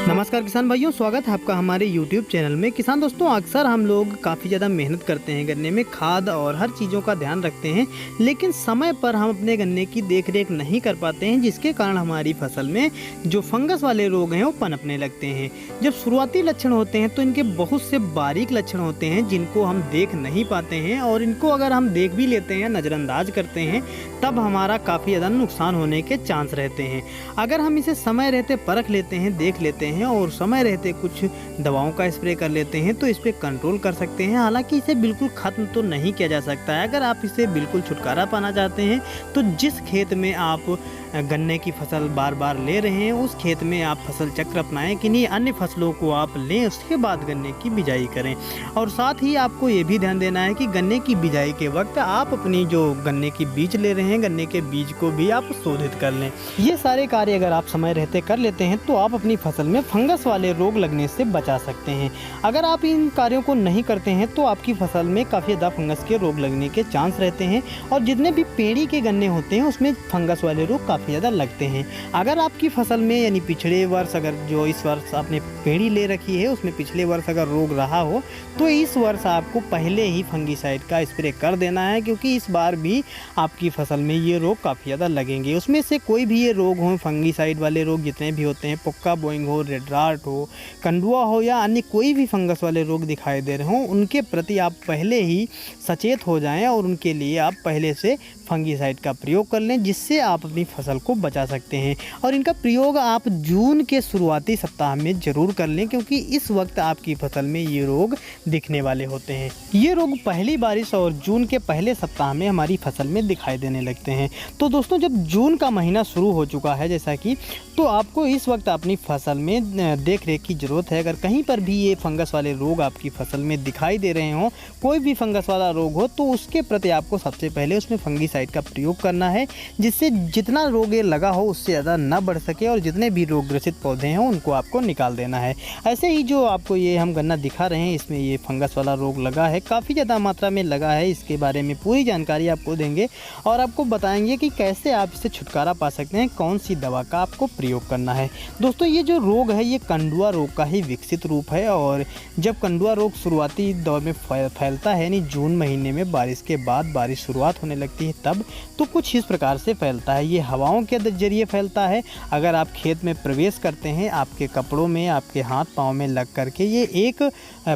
नमस्कार किसान भाइयों, स्वागत है आपका हमारे YouTube चैनल में। किसान दोस्तों, अक्सर हम लोग काफ़ी ज़्यादा मेहनत करते हैं, गन्ने में खाद और हर चीज़ों का ध्यान रखते हैं, लेकिन समय पर हम अपने गन्ने की देखरेख नहीं कर पाते हैं, जिसके कारण हमारी फसल में जो फंगस वाले रोग हैं वो पनपने लगते हैं। जब शुरुआती लक्षण होते हैं तो इनके बहुत से बारीक लक्षण होते हैं जिनको हम देख नहीं पाते हैं, और इनको अगर हम देख भी लेते हैं, नज़रअंदाज करते हैं, तब हमारा काफ़ी ज़्यादा नुकसान होने के चांस रहते हैं। अगर हम इसे समय रहते परख लेते हैं, देख लेते हैं और समय रहते कुछ दवाओं का स्प्रे कर लेते हैं तो इस पे कंट्रोल कर सकते हैं। हालांकि इसे बिल्कुल ख़त्म तो नहीं किया जा सकता है। अगर आप इसे बिल्कुल छुटकारा पाना चाहते हैं तो जिस खेत में आप गन्ने की फसल बार बार ले रहे हैं उस खेत में आप फसल चक्र अपनाएं, किन्हीं अन्य फसलों को आप लें, उसके बाद गन्ने की बिजाई करें। और साथ ही आपको ये भी ध्यान देना है कि गन्ने की बिजाई के वक्त आप अपनी जो गन्ने की बीज ले रहे हैं, गन्ने के बीज को भी आप शोधित कर लें। ये सारे कार्य अगर आप समय रहते कर लेते हैं तो आप अपनी फसल में फंगस वाले रोग लगने से बचा सकते हैं। अगर आप इन कार्यों को नहीं करते हैं तो आपकी फसल में काफ़ी ज़्यादा फंगस के रोग लगने के चांस रहते हैं, और जितने भी पेड़ी के गन्ने होते हैं उसमें फंगस वाले रोग काफ़ी ज़्यादा लगते हैं। अगर आपकी फसल में यानी पिछले वर्ष, अगर जो इस वर्ष आपने पेड़ी ले रखी है उसमें पिछले वर्ष अगर रोग रहा हो तो इस वर्ष आपको पहले ही फंगीसाइड का स्प्रे कर देना है, क्योंकि इस बार भी आपकी फसल में ये रोग काफ़ी ज़्यादा लगेंगे। उसमें से कोई भी ये रोग हो, फंगीसाइड वाले रोग जितने भी होते हैं, पुक्का बोइंग हो, रेड राट हो, कंडुआ हो या अन्य कोई भी फंगस वाले रोग दिखाई दे रहे हों, उनके प्रति आप पहले ही सचेत हो जाएं और उनके लिए आप पहले से फंगीसाइड का प्रयोग कर लें, जिससे आप अपनी फसल को बचा सकते हैं। और इनका प्रयोग आप जून के शुरुआती सप्ताह में ज़रूर कर लें, क्योंकि इस वक्त आपकी फसल में ये रोग दिखने वाले होते हैं। ये रोग पहली बारिश और जून के पहले सप्ताह में हमारी फसल में दिखाई देने लगते हैं। तो दोस्तों, जब जून का महीना शुरू हो चुका है जैसा कि, तो आपको इस वक्त अपनी फसल में देख रेख की ज़रूरत है। अगर कहीं पर भी ये फंगस वाले रोग आपकी फसल में दिखाई दे रहे हों, कोई भी फंगस वाला रोग हो, तो उसके प्रति आपको सबसे पहले उसमें फंगीसाइड का प्रयोग करना है, जिससे जितना रोग ये लगा हो उससे ज़्यादा ना बढ़ सके, और जितने भी रोग ग्रसित पौधे हैं उनको आपको निकाल देना है। ऐसे ही जो आपको ये हम गन्ना दिखा रहे हैं, इसमें ये फंगस वाला रोग लगा है, काफ़ी ज़्यादा मात्रा में लगा है। इसके बारे में पूरी जानकारी आपको देंगे और आपको बताएंगे कि कैसे आप इससे छुटकारा पा सकते हैं, कौन सी दवा का आपको प्रयोग करना है। दोस्तों, ये जो रोग है ये कंडुआ रोग का ही विकसित रूप है, और जब कंडुआ रोग शुरुआती दौर में फैलता है, यानी जून महीने में बारिश के बाद बारिश शुरुआत होने लगती है तब, तो कुछ इस प्रकार से फैलता है। ये हवाओं के जरिए फैलता है। अगर आप खेत में प्रवेश करते हैं, आपके कपड़ों में, आपके हाथ पाँव में लग करके ये एक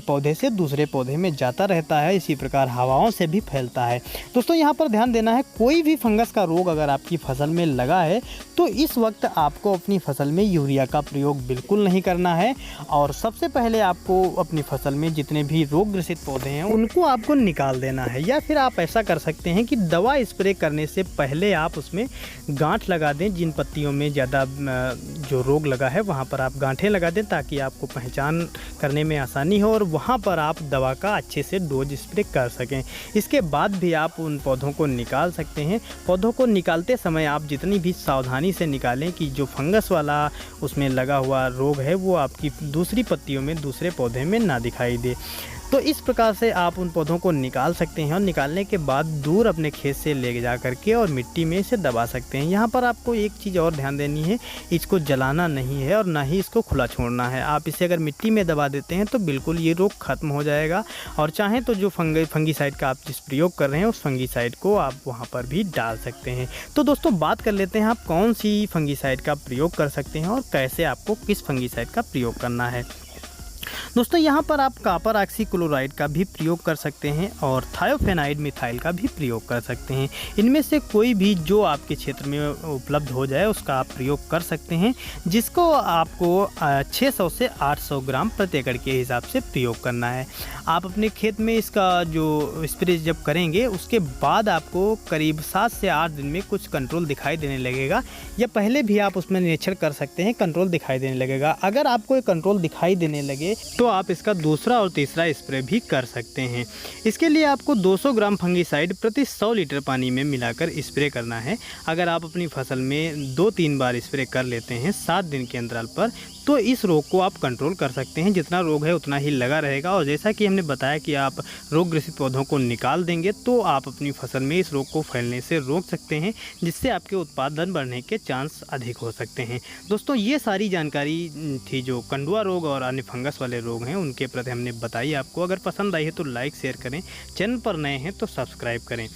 पौधे से दूसरे पौधे में जाता रहता है। इसी प्रकार हवाओं से भी फैलता है। दोस्तों, यहाँ पर ध्यान देना है, कोई भी फंगस का रोग अगर आपकी फसल में लगा है तो इस वक्त आपको अपनी फसल में यूरिया का प्रयोग बिल्कुल नहीं करना है। और सबसे पहले आपको अपनी फसल में जितने भी रोग ग्रसित पौधे हैं उनको आपको निकाल देना है, या फिर आप ऐसा कर सकते हैं कि दवा स्प्रे करने से पहले आप उसमें गांठ लगा दें। जिन पत्तियों में ज़्यादा जो रोग लगा है वहाँ पर आप गांठें लगा दें, ताकि आपको पहचान करने में आसानी हो और वहाँ पर आप दवा का अच्छे से डोज स्प्रे कर सकें। इसके बाद भी आप उन पौधों को निकाल सकते हैं। पौधों को निकालते समय आप जितनी भी सावधानी से निकालें कि जो फंगस वाला उसमें लगा हुआ रोग है वो आपकी दूसरी पत्तियों में, दूसरे पौधे में ना दिखाई दे। तो इस प्रकार से आप उन पौधों को निकाल सकते हैं, और निकालने के बाद दूर अपने खेत से ले जा करके और मिट्टी में इसे दबा सकते हैं। यहाँ पर आपको एक चीज़ और ध्यान देनी है, इसको जलाना नहीं है और ना ही इसको खुला छोड़ना है। आप इसे अगर मिट्टी में दबा देते हैं तो बिल्कुल ये रोग खत्म हो जाएगा, और चाहें तो जो फंगीसाइड का आप जिस प्रयोग कर रहे हैं उस फंगीसाइड को आप वहाँ पर भी डाल सकते हैं। तो दोस्तों, बात कर लेते हैं आप कौन सी फंगीसाइड का प्रयोग कर सकते हैं और कैसे आपको किस फंगीसाइड का प्रयोग करना है। दोस्तों, यहाँ पर आप कॉपर ऑक्सीक्लोराइड का भी प्रयोग कर सकते हैं और थायोफेनाइड मिथाइल का भी प्रयोग कर सकते हैं। इनमें से कोई भी जो आपके क्षेत्र में उपलब्ध हो जाए उसका आप प्रयोग कर सकते हैं, जिसको आपको 600 से 800 ग्राम प्रति एकड़ के हिसाब से प्रयोग करना है। आप अपने खेत में इसका जो स्प्रे जब करेंगे उसके बाद आपको करीब 7 से 8 दिन में कुछ कंट्रोल दिखाई देने लगेगा, या पहले भी आप उसमें निरीक्षण कर सकते हैं, कंट्रोल दिखाई देने लगेगा। अगर आपको ये कंट्रोल दिखाई देने लगे तो आप इसका दूसरा और तीसरा स्प्रे भी कर सकते हैं। इसके लिए आपको 200 ग्राम फंगिसाइड प्रति 100 लीटर पानी में मिलाकर स्प्रे करना है। अगर आप अपनी फसल में 2-3 बार स्प्रे कर लेते हैं 7 दिन के अंतराल पर, तो इस रोग को आप कंट्रोल कर सकते हैं। जितना रोग है उतना ही लगा रहेगा, और जैसा कि हमने बताया कि आप रोग ग्रसित पौधों को निकाल देंगे तो आप अपनी फसल में इस रोग को फैलने से रोक सकते हैं, जिससे आपके उत्पादन बढ़ने के चांस अधिक हो सकते हैं। दोस्तों, ये सारी जानकारी थी जो कंडुआ रोग और अन्य फंगस वाले रोग हैं उनके प्रति हमने बताई आपको। अगर पसंद आई है तो लाइक शेयर करें, चैनल पर नए हैं तो सब्सक्राइब करें।